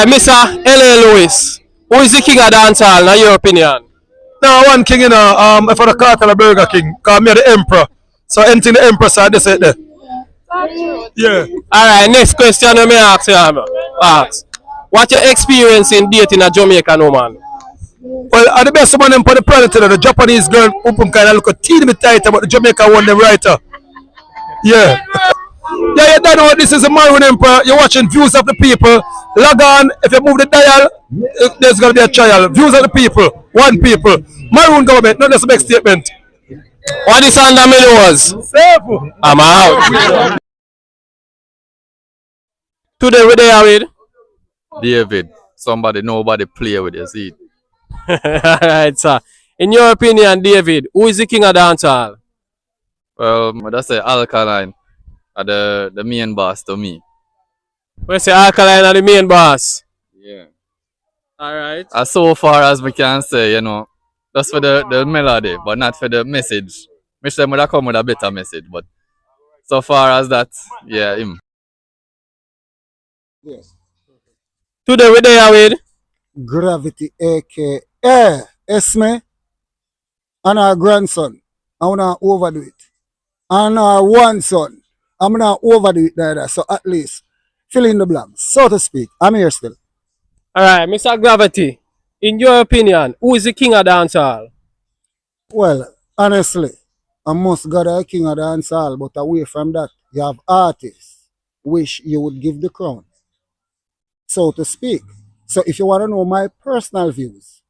Mr. L.A. Lewis, who is the king of dancehall, in your opinion? No, one king, for the Cartel Burger King, because me the emperor. So anything the emperor said, they say there. Yeah. Alright, next question let me ask you. Ask. What's your experience in dating a Jamaican woman? Well, at the best one them for the predator, the Japanese girl, kind of look a teeny bit tight about the Jamaican one, the writer. Yeah. Yeah, you don't know what this is a Maroon Emperor. You're watching Views of the People. Log on. If you move the dial, there's going to be a trial. Views of the People. One people. Maroon government, not just a big statement. What is under me nose? I'm out. Today we there with David. Somebody nobody play with you, see. Alright, sir. In your opinion, David, who is the king of dancehall? Well, I say Alkaline are the main boss to me. We say Alkaline are the main boss. Yeah. Alright. As so far as we can say, you know, just for the melody, but not for the message. Wish them would have come with a better message, but so far as that, yeah, him. Yes. Today we there with Gravity, aka Esme, and our grandson. I wanna overdo it. And our one son. I'm gonna overdo it neither. So at least fill in the blanks, so to speak. I'm here still. Alright, Mr. Gravity. In your opinion, who is the king of dancehall? Well, honestly, I must got a king of dancehall, but away from that, you have artists which you would give the crown, so to speak. So if you want to know my personal views,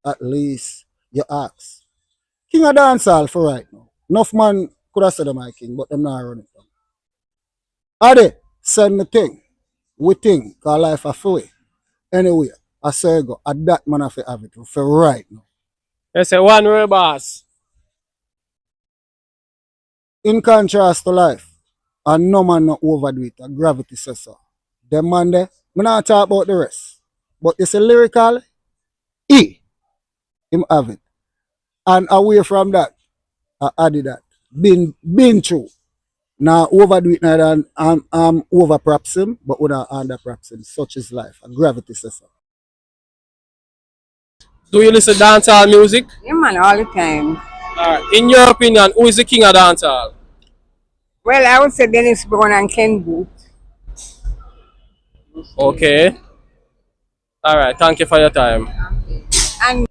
at least you ask. King of dancehall for right now. Enough man could have said my king, but I'm not running from. Ade, send me thing. We think, cause life a free. Anyway, I say go, at that man have to have it for right now. They say one real boss. In contrast to life, and no man not overdo it, a gravity says so. Them man there, me not talk about the rest. But it's a lyrical, him have it. And away from that, I added that. Been through. Now overdo it now than I'm over props him, but when I under props him, such is life. And gravity says so. Do you listen to dancehall music? Yeah, man, all the time. In your opinion, who is the king of dancehall? Well, I would say Dennis Brown and Ken Booth. Okay. Alright, thank you for your time. And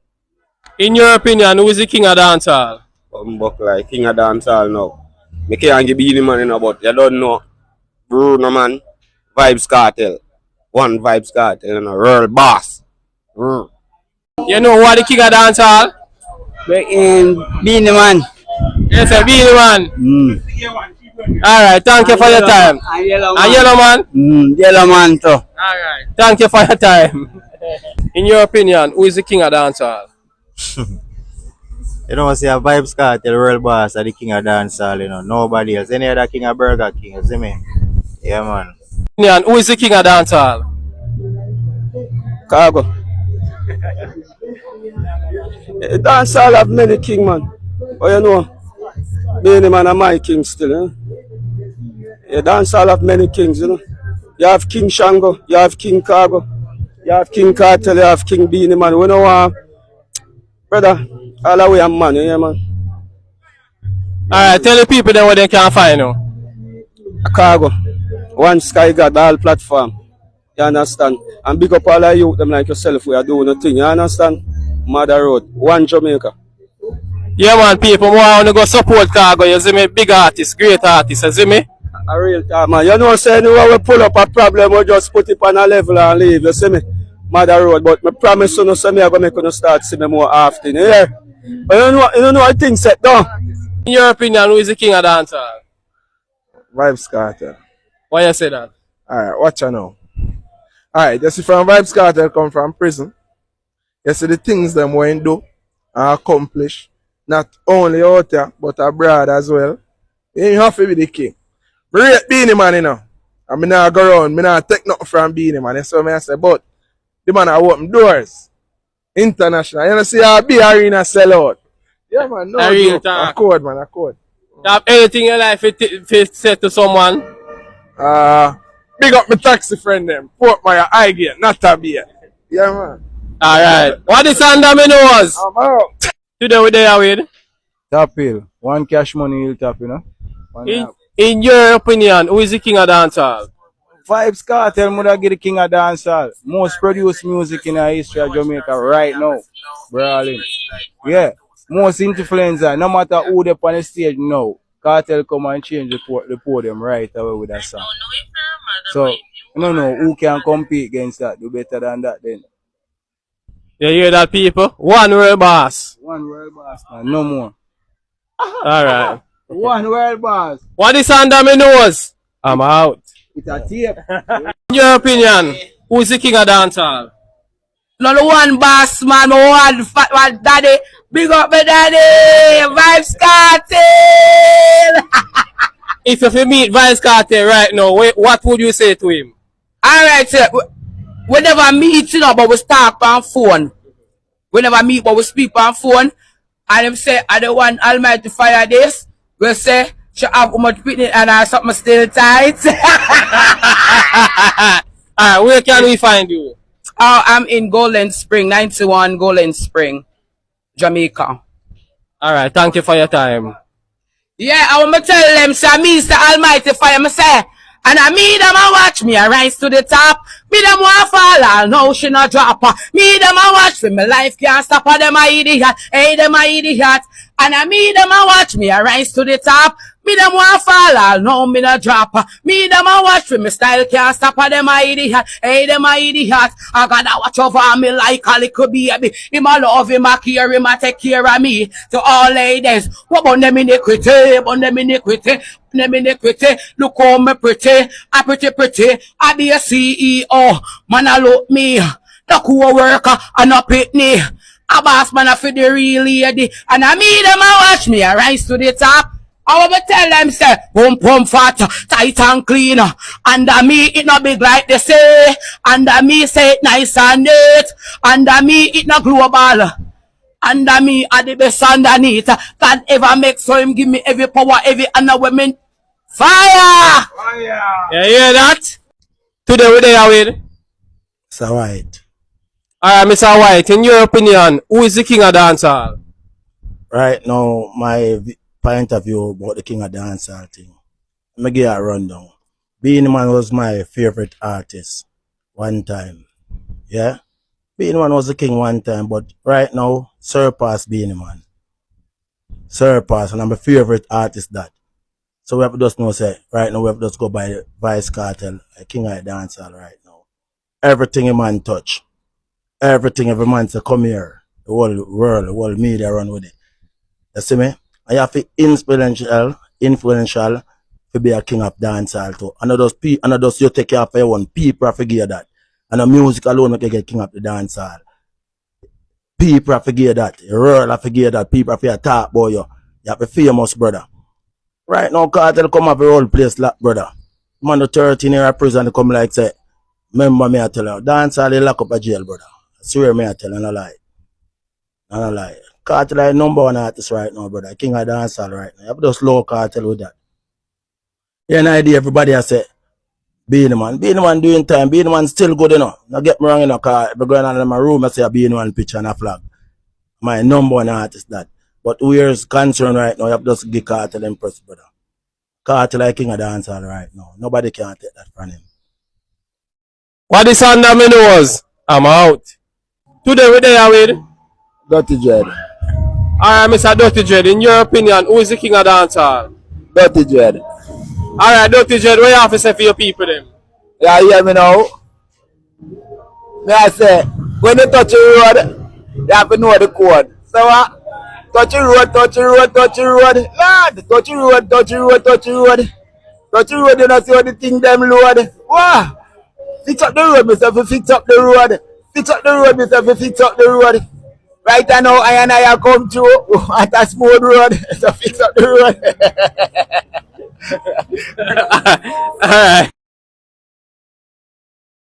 in your opinion, who is the king of dancehall? Buck like king of dancehall now. Me can't give you the money now, but you don't know. Bruno man, Vybz Kartel. One Vybz Kartel and a real boss. You know what the king of dancehall? Beenie Man. Yes, a Beenie Man. Alright, thank you for your time. And Yellow A Yellow Man? Yellow Man too. Alright, thank you for your time. In your opinion, who is the king of dancehall? You know, say a Vybz Kartel, real boss, are the king of dancehall, you know, nobody else. Any other king of Burger King, you see me? Yeah, man. And who is the king of dancehall? Cargo. Dancehall have many king man. But you know, Beenie Man are my king still, Yeah, dancehall have many kings, you know. You have King Shango, you have King Cargo, you have King Cartel, you have King Beenie Man. We know brother, all the way I'm man, yeah man. Alright, tell the people then where they can find you. Cargo. One Sky God, all platform. You understand? And big up all the youth them like yourself, we are doing a thing, you understand? Mother Road, one Jamaica. Yeah man, people want to go support Cargo, you see me? Big artist, great artist, you see me? A real time man. You know say anywhere we pull up a problem, we just put it on a level and leave, you see me? Mother Road, but I promise you no say me I go make you start see me more often, yeah? But you know I think set down. In your opinion, who is the king of dancehall? Vybz Kartel. Why you say that? Alright, watch you now. Alright, you see from Vybz Kartel come from prison. You see the things them when do and accomplish. Not only out there, but abroad as well. You have to be the king. I rate Beenie Man, you know. I mean, I go around, I not take nothing from Beenie Man. That's what I say, but the man I open doors. International. You know, see how big arena sell out. Yeah, man, no. Accord, man. You have anything in your life to say to someone? Big up my taxi friend them. Portmire, Highgate, not Tabia. Yeah, man. Alright. What is under me nose? I'm out. Today we there with? Top hill. One cash money hill top, you know. In your opinion, who is the king of dancehall? Vybz Kartel would give the king of dancehall. Most produced music in the history of Jamaica right now. Brawling. Yeah. Most influencer, no matter who they on the stage now, Kartel come and change the podium right away with that song. So, I don't know who can compete against that. Do better than that then. You hear that, people? One world boss. One world boss, man. No more. Alright. One world boss. What is under me nose? I'm out. It's a tape. In your opinion, who is the king of dancehall? No the one boss man, no one fat one daddy. Big up my daddy, Vybz Kartel. If you meet Vybz Kartel right now, what would you say to him? Alright, sir. We never meet, you know, but we talk on phone. We never meet, but we speak on phone. And him say, I don't want Almighty fire this. We say, she have how much picnic and I something still tight. Alright, where can we find you? I'm in Golden Spring, 91 Golden Spring, Jamaica. Alright, thank you for your time. Yeah, I want to tell them, say, me is the Almighty fire, me say. And I me them a watch me a rise to the top. Me them want fall, I know she not drop her. Me them a watch me, my life can't stop her. Them a idiot, hey them a idiot. And I me them a watch me a rise to the top. Me them want fall, I know me not drop her. Me them a watch me style can't stop her. Them a idiot, hey them a idiot. I gotta watch over me like a little baby. Him a love, him a care, him a take care of me. To all ladies, what about them iniquity, about them iniquity. Look how me pretty, I pretty, I be a CEO, man I look me, the co-worker, I no pitney, a boss man I for the real lady, and I me them a watch me, I rise to the top, I will tell them say, pump fat, tight and clean, under me it not big like they say, under me say it nice and neat, under me it not global. Under me are the best underneath. God ever make so him give me every power, every honor women. Fire! You hear that? Today we there with? Mr. White. Alright, Mr. White, in your opinion, who is the king of dancehall? Right now, my point of view about the king of dancehall thing. Let me give you a rundown. Beenie Man was my favorite artist one time. Yeah? Beenie Man was the king one time, but right now, surpass Beenie Man. Surpass, and I'm my favorite artist that. So we have to just know, say, right now we have to just go by the Vybz Kartel, the king of the dancehall right now. Everything a man touch. Everything every man say, come here. The whole world, the whole media run with it. You see me? I have to influential to be a king of dancehall too. And not just you take care of your own. People have to give that. And the music alone can get king of the dancehall. People have to give that. The world have to give that. People have to talk about you. You have to be famous, brother. Right now, Kartel come up a whole place like, brother. Man, the 13 year prison come like say, remember me I tell you, dancehall they lock up a jail, brother. I swear me I tell you, no lie. No lie. Kartel is number one artist right now, brother. King of dancehall right now. You have to just slow Kartel with that. You have an idea, everybody has said, Beenie Man doing time. Beenie Man still good, you know. Now get me wrong, you know, because if I go in my room, I see a Beenie Man picture and a flag. My number one artist that. But where's concern right now, you have to just give Kartel impress, brother. Kartel is king of dancehall right now. Nobody can take that from him. What is under me nose? I'm out. Today we there with? Dirty Dread. Alright, Mr. Dirty Dread, in your opinion, who is the king of dancehall? Dirty Dread. Alright, Dirty Dread, what you have to say for your people then? Yeah, you hear me now? May I say, when you touch the road, you have to know the code. So what? Touch the road, touch the road, touch the road. Lord, touch the road, touch the road, touch the road. Touch the road, you don't see how the thing them load. Wow! Fix up the road, Mr. Fix up the road. Fix up the road, Mr. Fix up the road. Right now, I and I come through at a smooth road. So fix up the road. Alright.